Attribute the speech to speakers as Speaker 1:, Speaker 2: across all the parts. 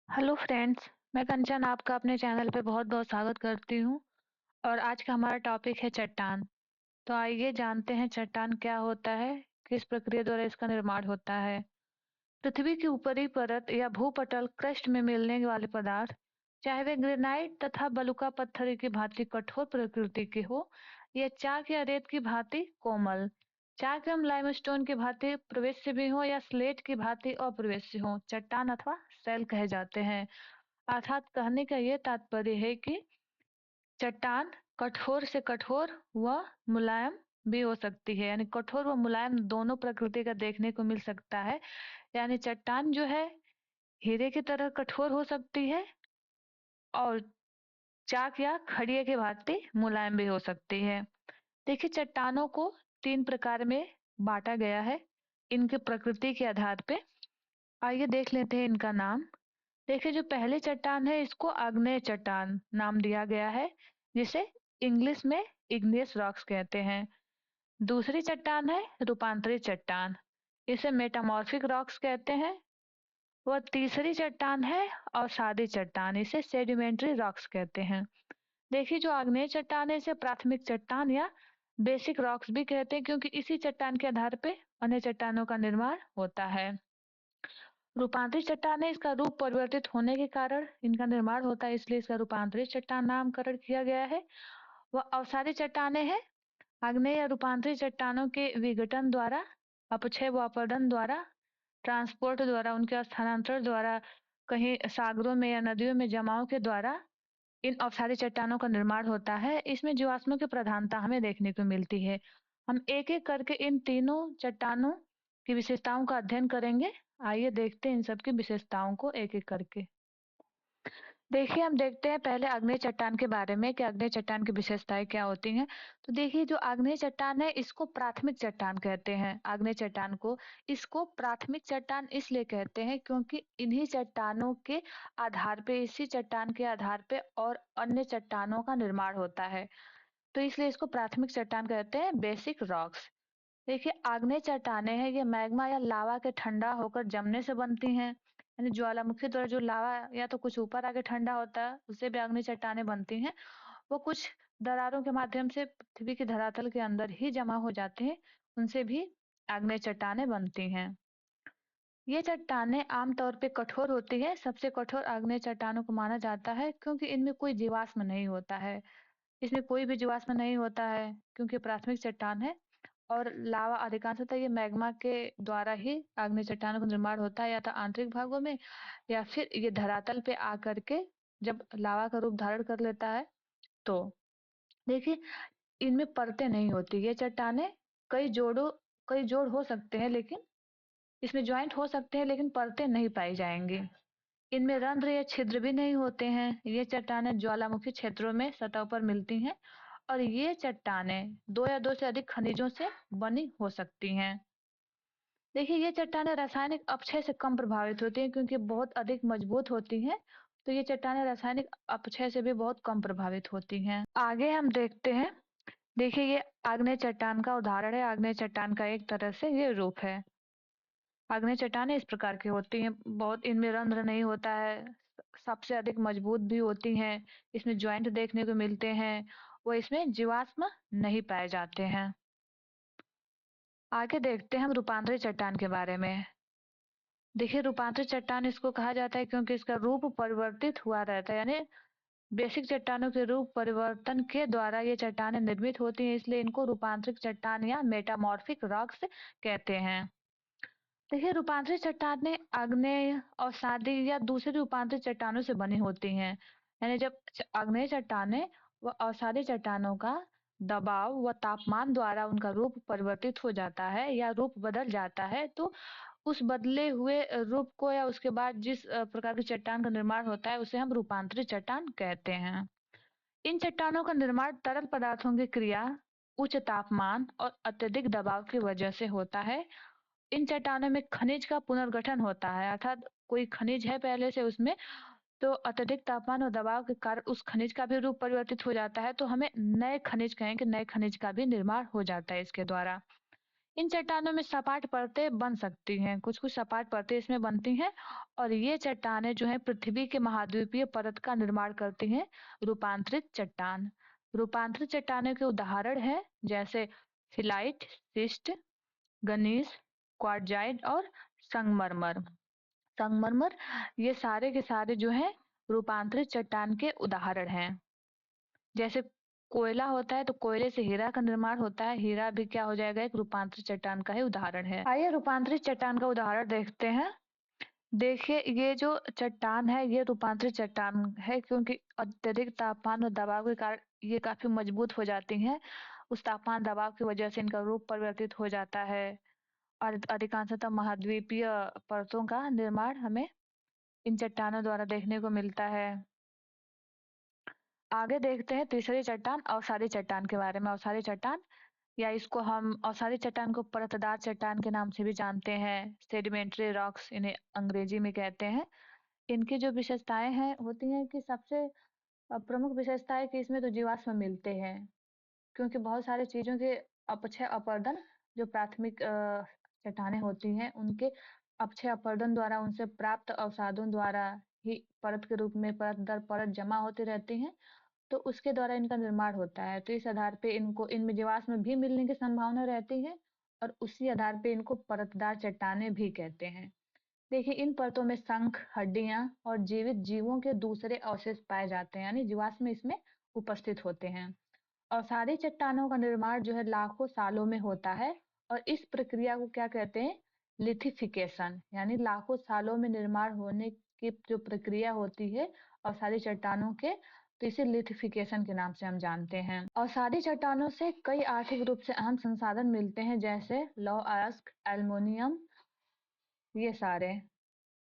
Speaker 1: Hello friends, मैं कंचन आपका अपने चैनल पे बहुत-बहुत स्वागत करती हूँ और आज का हमारा टॉपिक है चट्टान। तो आइए जानते हैं चट्टान क्या होता है, किस प्रक्रिया द्वारा इसका निर्माण होता है। पृथ्वी की ऊपरी परत या भूपटल क्रस्ट में मिलने वाले पदार्थ, चाहे वे ग्रेनाइट तथा बलुका पत्थर की भांति कठोर प्रकृति के हो या चाक या रेत की भांति कोमल, चाक एवं लाइमस्टोन की भांति प्रवेश्य भी हो या स्लेट की भांति अप्रवेश्य हो, चट्टान अथवा शैल कहे जाते हैं। अर्थात कहने का ये तात्पर्य है कि चट्टान कठोर से कठोर व मुलायम भी हो सकती है, यानी कठोर व मुलायम दोनों प्रकृति का देखने को मिल सकता है। यानी चट्टान जो है हीरे की तरह कठोर हो सकती है और चाक या खड़िए की भांति मुलायम भी हो सकती है। देखिए, चट्टानों को तीन प्रकार में बांटा गया है इनकी प्रकृति के आधार पे। आइए देख लेते हैं इनका नाम। देखिए, जो पहली चट्टान है इसको आग्नेय चट्टान नाम दिया गया है, जिसे इंग्लिश में इग्नियस रॉक्स कहते हैं। दूसरी चट्टान है रूपांतरित चट्टान, इसे मेटामॉर्फिक रॉक्स कहते हैं। वह तीसरी चट्टान है अवसादी चट्टान, इसे सेडिमेंट्री रॉक्स कहते हैं। देखिए, जो आग्नेय चट्टान है इसे प्राथमिक चट्टान या बेसिक रॉक्स भी कहते हैं, क्योंकि इसी चट्टान के आधार पे अन्य चट्टानों का निर्माण होता है। रूपांतरित चट्टान है, इसका रूप परिवर्तित होने के कारण इनका निर्माण होता है, इसलिए इसका रूपांतरित चट्टान नामकरण किया गया है। वह अवसादी चट्टानें हैं, आग्नेय या रूपांतरित चट्टानों के विघटन द्वारा, अपक्षय व अपरदन द्वारा, ट्रांसपोर्ट द्वारा, उनके स्थानांतरण द्वारा, कहीं सागरों में या नदियों में जमाव के द्वारा इन अवसादी चट्टानों का निर्माण होता है। इसमें जीवाश्मों की प्रधानता हमें देखने को मिलती है। हम एक एक करके इन तीनों चट्टानों की विशेषताओं का अध्ययन करेंगे। आइए देखते हैं इन सब की विशेषताओं को एक एक करके। देखिए, हम देखते हैं पहले आग्नेय चट्टान के बारे में कि आग्नेय चट्टान की विशेषताएं क्या होती हैं। तो देखिए, जो आग्नेय चट्टान है इसको प्राथमिक चट्टान कहते हैं। आग्नेय चट्टान को इसको प्राथमिक चट्टान इसलिए कहते हैं क्योंकि इन्हीं चट्टानों के आधार पे, इसी चट्टान के आधार पे और अन्य चट्टानों का निर्माण होता है, तो इसलिए इसको प्राथमिक चट्टान कहते हैं, बेसिक रॉक्स। देखिए, आग्नेय चट्टानें हैं, ये मैग्मा या लावा के ठंडा होकर जमने से बनती हैं। यानी ज्वालामुखी द्वारा जो लावा या तो कुछ ऊपर आके ठंडा होता है, उससे भी आग्नेय चट्टानें बनती हैं। वो कुछ दरारों के माध्यम से पृथ्वी के धरातल के अंदर ही जमा हो जाते हैं, उनसे भी आग्नेय चट्टानें बनती हैं। ये चट्टानें आमतौर पे कठोर होती है। सबसे कठोर आग्नेय चट्टानों को माना जाता है क्योंकि इनमें कोई जीवाश्म नहीं होता है। इसमें कोई भी जीवाश्म नहीं होता है क्योंकि प्राथमिक चट्टान है और लावा अधिकांशतः ये मैग्मा के द्वारा ही आग्नेय चट्टानों का निर्माण होता है, या तो आंतरिक भागों में या फिर ये धरातल पे आकर के जब लावा का रूप धारण कर लेता है तो। देखिए, इनमें परतें नहीं होती। ये चट्टानें कई जोड़ों कई जोड़ हो सकते हैं, लेकिन इसमें ज्वाइंट हो सकते हैं, लेकिन परतें नहीं पाई जाएंगी। इनमें रंध्र या छिद्र भी नहीं होते हैं। ये चट्टानें ज्वालामुखी क्षेत्रों में सतह पर मिलती हैं और ये चट्टानें दो या दो से अधिक खनिजों से बनी हो सकती हैं। देखिए, ये चट्टानें रासायनिक अपक्षय से कम प्रभावित होती हैं क्योंकि बहुत अधिक मजबूत होती हैं, तो ये चट्टानें रासायनिक अपक्षय से भी बहुत कम प्रभावित होती हैं। आगे हम देखते हैं। देखिए, ये आग्नेय चट्टान का उदाहरण है। आग्नेय चट्टान का एक तरह से ये रूप है। आग्नेय चट्टानें इस प्रकार की होती हैं, बहुत इनमें रंध्र नहीं होता है, सबसे अधिक मजबूत भी होती हैं, इसमें ज्वाइंट देखने को मिलते हैं, वो इसमें जीवाश्म नहीं पाए जाते हैं। आगे देखते हैं हम रूपांतरित चट्टान के बारे में। देखिए, रूपांतरित चट्टान इसको कहा जाता है क्योंकि इसका रूप परिवर्तित हुआ रहता है, यानी बेसिक चट्टानों के रूप परिवर्तन के द्वारा ये चट्टानें निर्मित होती हैं, इसलिए इनको रूपांतरित चट्टान या मेटामॉर्फिक रॉक्स कहते हैं। देखिए, रूपांतरित चट्टानें आग्नेय, अवसादी या दूसरी रूपांतरित चट्टानों से बनी होती हैं। यानी जब आग्नेय चट्टानें व अवसादी चट्टानों का दबाव व तापमान द्वारा उनका रूप परिवर्तित हो जाता है या रूप बदल जाता है, तो उस बदले हुए रूप को या उसके बाद जिस प्रकार की चट्टान का निर्माण होता है उसे हम रूपांतरित चट्टान कहते हैं। इन चट्टानों का निर्माण तरल पदार्थों की क्रिया, उच्च तापमान और अत्यधिक दबाव की वजह से होता है। इन चट्टानों में खनिज का पुनर्गठन होता है, अर्थात कोई खनिज है पहले से उसमें, तो अत्यधिक तापमान और दबाव के कारण उस खनिज का भी रूप परिवर्तित हो जाता है, तो हमें नए खनिज कहें कि नए खनिज का भी निर्माण हो जाता है इसके द्वारा। इन चट्टानों में सपाट परतें बन सकती हैं, कुछ-कुछ सपाट परतें इसमें बनती हैं और ये चट्टानें जो हैं पृथ्वी के महाद्वीपीय परत का निर्माण करती हैं, रूपांतरित चट्टान। रूपांतरित चट्टानों के उदाहरण हैं जैसे फिलाइट, शिस्ट, गनीस, क्वार्टज़ाइट और संगमरमर। संगमरमर ये सारे के सारे जो हैं रूपांतरित चट्टान के उदाहरण हैं। जैसे कोयला होता है तो कोयले से हीरा का निर्माण होता है, हीरा भी क्या हो जाएगा एक रूपांतरित चट्टान का ही उदाहरण है। आइए रूपांतरित चट्टान का उदाहरण देखते हैं। देखिए ये जो चट्टान है ये रूपांतरित चट्टान है क्योंकि अत्यधिक तापमान और दबाव के कारण ये काफी मजबूत हो जाती हैं। उस तापमान दबाव की वजह से इनका रूप परिवर्तित हो जाता है और अधिकांशतः महाद्वीपीय परतों का निर्माण हमें इन चट्टानों द्वारा देखने को मिलता है। आगे देखते हैं तीसरी चट्टान अवसादी चट्टान के बारे में। अवसादी चट्टान या इसको हम अवसादी चट्टान को परतदार चट्टान के नाम से भी जानते हैं। सेडिमेंट्री रॉक्स इन्हें अंग्रेजी में कहते हैं। इनकी जो विशेषताएं हैं होती हैं कि सबसे प्रमुख विशेषता है कि इसमें तो जीवाश्म मिलते हैं क्योंकि बहुत सारी चीजों के अपक्षय अपरदन जो प्राथमिक चट्टानें होती हैं उनके अपक्षय अपरदन द्वारा उनसे प्राप्त अवसादों द्वारा ही परत के रूप में परत दर परत जमा होती रहती हैं तो उसके द्वारा इनका निर्माण होता है। तो इस आधार पे इनको इनमें जीवाश्म भी मिलने की संभावना रहती है और उसी आधार पे इनको परतदार चट्टानें भी कहते हैं। देखिए इन परतों में शंख, हड्डियां और जीवित जीवों के दूसरे अवशेष पाए जाते हैं यानी जीवाश्म इसमें उपस्थित होते हैं। अवसादी चट्टानों का निर्माण जो है लाखों सालों में होता है और इस प्रक्रिया को क्या कहते हैं लिथिफिकेशन यानी लाखों सालों में निर्माण होने की जो प्रक्रिया होती है अवसादी चट्टानों के तो इसे लिथिफिकेशन के नाम से हम जानते हैं। अवसादी चट्टानों से कई आर्थिक रूप से अहम संसाधन मिलते हैं जैसे लौह अयस्क, एल्युमिनियम ये सारे।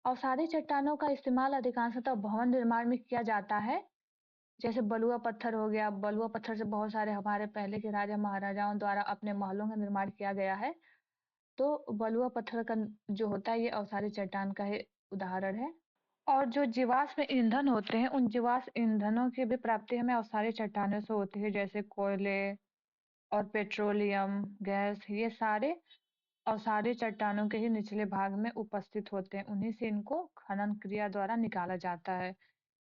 Speaker 1: अवसादी चट्टानों का इस्तेमाल अधिकांशतः भवन निर्माण में किया जाता है जैसे बलुआ पत्थर हो गया। बलुआ पत्थर से बहुत सारे हमारे पहले के राजा महाराजाओं द्वारा अपने महलों का निर्माण किया गया है। तो बलुआ पत्थर का जो होता है ये अवसादी चट्टान का ही उदाहरण है। और जो जीवाश्म ईंधन होते हैं उन जीवाश्म ईंधनों की भी प्राप्ति हमें अवसादी चट्टानों से होती है जैसे कोयले और पेट्रोलियम गैस ये सारे अवसादी चट्टानों के ही निचले भाग में उपस्थित होते हैं। उन्हीं से इनको खनन क्रिया द्वारा निकाला जाता है।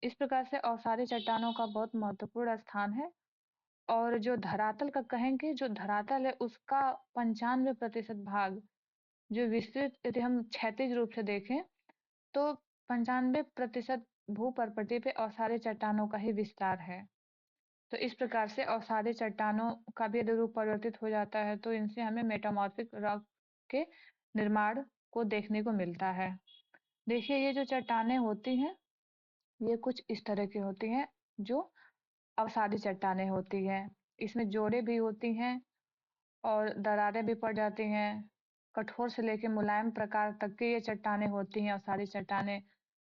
Speaker 1: इस प्रकार से अवसादी चट्टानों का बहुत महत्वपूर्ण स्थान है। और जो धरातल का कहेंगे जो धरातल है उसका 95% भाग जो विस्तृत यदि हम क्षैतिज रूप से देखें तो 95% भूपर्पटी पे अवसादी चट्टानों का ही विस्तार है। तो इस प्रकार से अवसादी चट्टानों का भी यदि रूप परिवर्तित हो जाता है तो इनसे हमें मेटामॉर्फिक रॉक के निर्माण को देखने को मिलता है। देखिए ये जो चट्टानें होती हैं ये कुछ इस तरह की होती हैं जो अवसादी चट्टानें होती हैं। इसमें जोड़े भी होती हैं और दरारें भी पड़ जाती हैं। कठोर से लेकर मुलायम प्रकार तक की ये चट्टानें होती हैं अवसादी चट्टानें।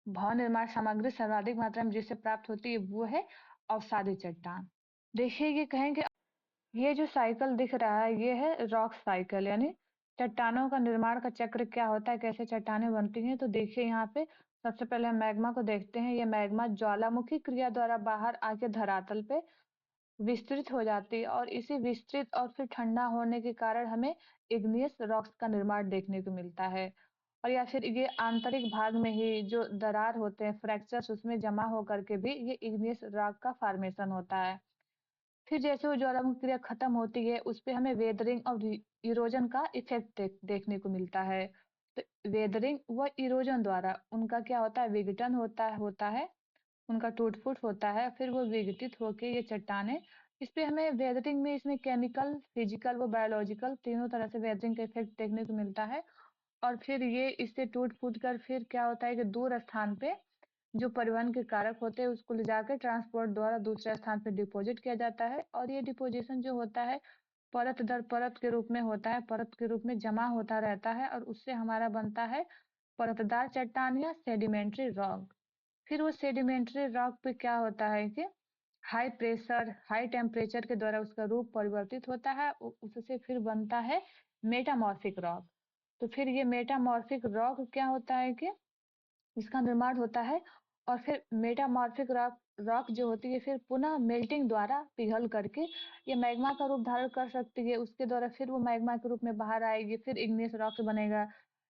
Speaker 1: भवन निर्माण सामग्री सर्वाधिक मात्रा में जिससे प्राप्त होती है वो है अवसादी चट्टान। देखिए ये कहेंगे ये जो साइकिल दिख रहा है ये है रॉक साइकिल यानी चट्टानों का निर्माण का चक्र क्या होता है कैसे चट्टानें बनती हैं। तो देखिए यहाँ पे सबसे पहले हम मैग्मा को देखते हैं। ये मैग्मा ज्वालामुखी क्रिया द्वारा बाहर आके धरातल पे विस्तृत हो जाती है और इसी विस्तृत और फिर ठंडा होने के कारण हमें इग्नियस रॉक्स का निर्माण देखने को मिलता है। और या फिर ये आंतरिक भाग में ही जो दरार होते हैं फ्रैक्चर्स उसमें जमा होकर के भी ये इग्नियस रॉक का फॉर्मेशन होता है। फिर जैसे वो ज्वालामुखी क्रिया खत्म होती है उस पे हमें वेदरिंग और इरोजन का इफेक्ट देखने को मिलता है। तो वेदरिंग व इरोजन द्वारा उनका क्या होता है विघटन होता है उनका टूट-फूट होता है, फिर वो विघटित होके ये चट्टानें इस पे हमें वेदरिंग में इसमें केमिकल, फिजिकल व बायोलॉजिकल तीनों तरह से वेदरिंग का इफेक्ट देखने को मिलता है। और फिर ये इससे टूट-फूट कर फिर क्या होता है कि दूर स्थान पे जो परिवहन के कारक होते हैं उसको ले जाकर ट्रांसपोर्ट द्वारा दूसरे स्थान पे डिपॉजिट किया जाता है और ये डिपोजिशन जो होता है परत दर परत के रूप में होता है, परत के रूप में जमा होता रहता है और उससे हमारा बनता है परतदार चट्टान या सेडिमेंट्री रॉक। फिर वो सेडिमेंट्री रॉक पे क्या होता है कि हाई प्रेशर हाई टेम्परेचर के द्वारा उसका रूप परिवर्तित होता है उससे फिर बनता है मेटामॉर्फिक रॉक। तो फिर ये मेटामॉर्फिक रॉक क्या होता है कि इसका निर्माण होता है और फिर मेटामॉर्फिक रॉक रॉक जो होती है फिर पुनः मेल्टिंग द्वारा पिघल करके ये मैग्मा का रूप धारण कर सकती है। उसके द्वारा फिर वो मैग्मा के रूप में बाहर आएगी, फिर इग्नियस रॉक बनेगा।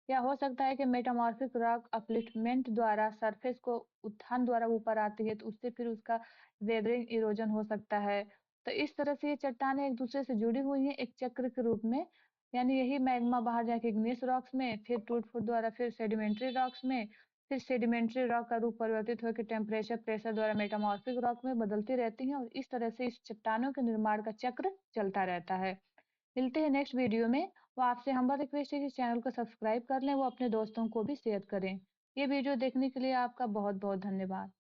Speaker 1: या हो सकता है कि मेटामॉर्फिक रॉक अपलिफ्टमेंट द्वारा सरफेस को उत्थान द्वारा ऊपर आती है, तो उससे फिर उसका वेदरिंग इरोजन हो सकता है। तो इस तरह से ये चट्टानें एक दूसरे से जुड़ी हुई हैं एक चक्र के रूप में। यानी यही मैग्मा बाहर जाके इग्नियस रॉक्स में, फिर टूट फूट द्वारा फिर सेडिमेंट्री रॉक्स में, फिर सेडिमेंट्री रॉक का रूप परिवर्तित होकर टेम्परेचर प्रेशर द्वारा मेटामॉर्फिक रॉक में बदलती रहती हैं, और इस तरह से इस चट्टानों के निर्माण का चक्र चलता रहता है। मिलते हैं नेक्स्ट वीडियो में। वो आपसे हम्बल रिक्वेस्ट है कि चैनल को सब्सक्राइब कर लें, वो अपने दोस्तों को भी शेयर करें। ये वीडियो देखने के लिए आपका बहुत बहुत धन्यवाद।